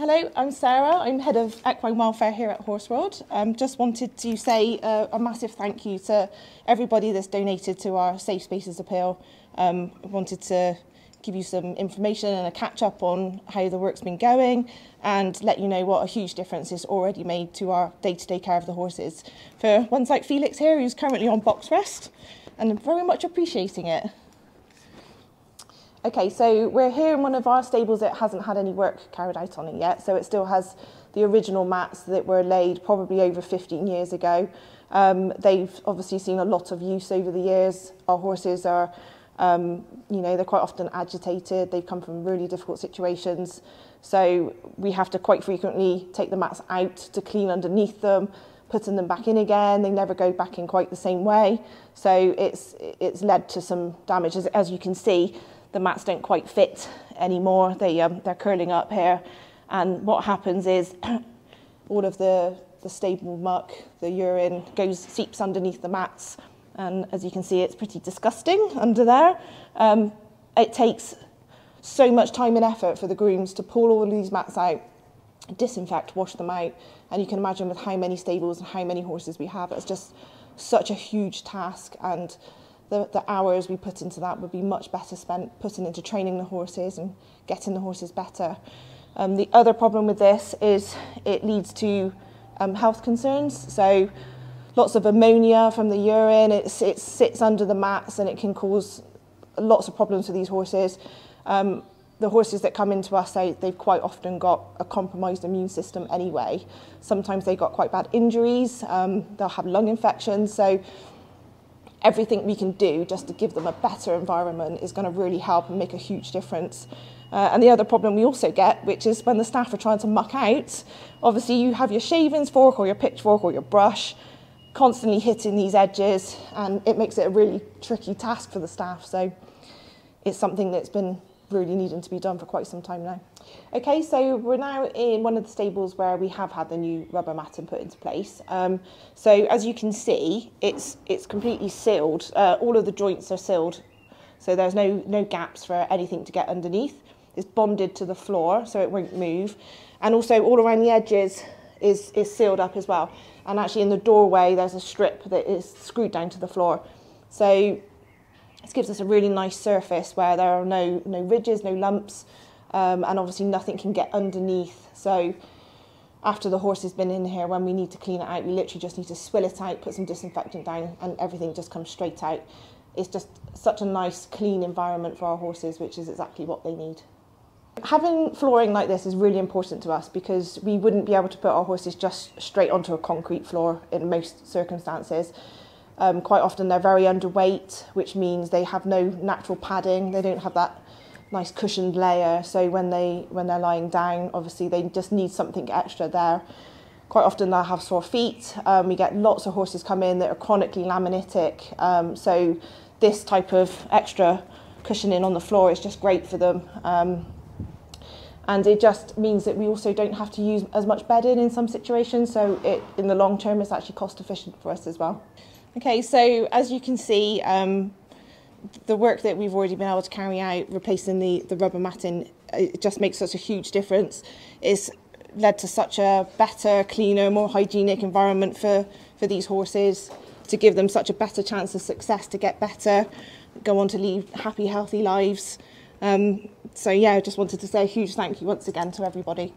Hello, I'm Sarah. I'm Head of Equine Welfare here at Horse World. Just wanted to say a massive thank you to everybody that's donated to our Safe Spaces appeal. Wanted to give you some information and a catch up on how the work's been going and let you know what a huge difference it's already made to our day-to-day care of the horses. For ones like Felix here, who's currently on box rest, and I'm very much appreciating it. Okay, so we're here in one of our stables that hasn't had any work carried out on it yet, so it still has the original mats that were laid probably over 15 years ago. They've obviously seen a lot of use over the years. Our horses are, they're quite often agitated. They've come from really difficult situations, so we have to quite frequently take the mats out to clean underneath them, putting them back in again. They never go back in quite the same way, so it's led to some damage. As you can see, the mats don't quite fit anymore. They're curling up here, and what happens is all of the stable muck, the urine, seeps underneath the mats, and as you can see, it's pretty disgusting under there. It takes so much time and effort for the grooms to pull all of these mats out, disinfect, wash them out, and you can imagine with how many stables and how many horses we have, it's just such a huge task, and the hours we put into that would be much better spent putting into training the horses and getting the horses better. The other problem with this is it leads to health concerns. So lots of ammonia from the urine, it sits under the mats and it can cause lots of problems for these horses. The horses that come into us, they've quite often got a compromised immune system anyway. Sometimes they've got quite bad injuries, they'll have lung infections. So everything we can do just to give them a better environment is going to really help and make a huge difference. And the other problem we also get, which is when the staff are trying to muck out, obviously you have your shavings fork or your pitchfork or your brush constantly hitting these edges, and it makes it a really tricky task for the staff. So it's something that's been really needing to be done for quite some time now. Okay, so we're now in one of the stables where we have had the new rubber matting put into place. So as you can see, it's completely sealed. All of the joints are sealed, so there's no gaps for anything to get underneath. It's bonded to the floor, so it won't move. And also all around the edges is sealed up as well. And actually in the doorway, there's a strip that is screwed down to the floor. So this gives us a really nice surface where there are no ridges, no lumps, and obviously nothing can get underneath. So after the horse has been in here, when we need to clean it out, we literally just need to swill it out, put some disinfectant down, and everything just comes straight out. It's just such a nice, clean environment for our horses, which is exactly what they need. Having flooring like this is really important to us because we wouldn't be able to put our horses just straight onto a concrete floor in most circumstances. Quite often they're very underweight, which means they have no natural padding. They don't have that nice cushioned layer. So when they're lying down, obviously they just need something extra there. Quite often they'll have sore feet. We get lots of horses come in that are chronically laminitic. So this type of extra cushioning on the floor is just great for them. And it just means that we also don't have to use as much bedding in some situations. So in the long term, it's actually cost efficient for us as well. Okay, so as you can see, the work that we've already been able to carry out, replacing the rubber matting, it just makes such a huge difference. It's led to such a better, cleaner, more hygienic environment for these horses, to give them such a better chance of success, to get better, go on to lead happy, healthy lives. So yeah, I just wanted to say a huge thank you once again to everybody.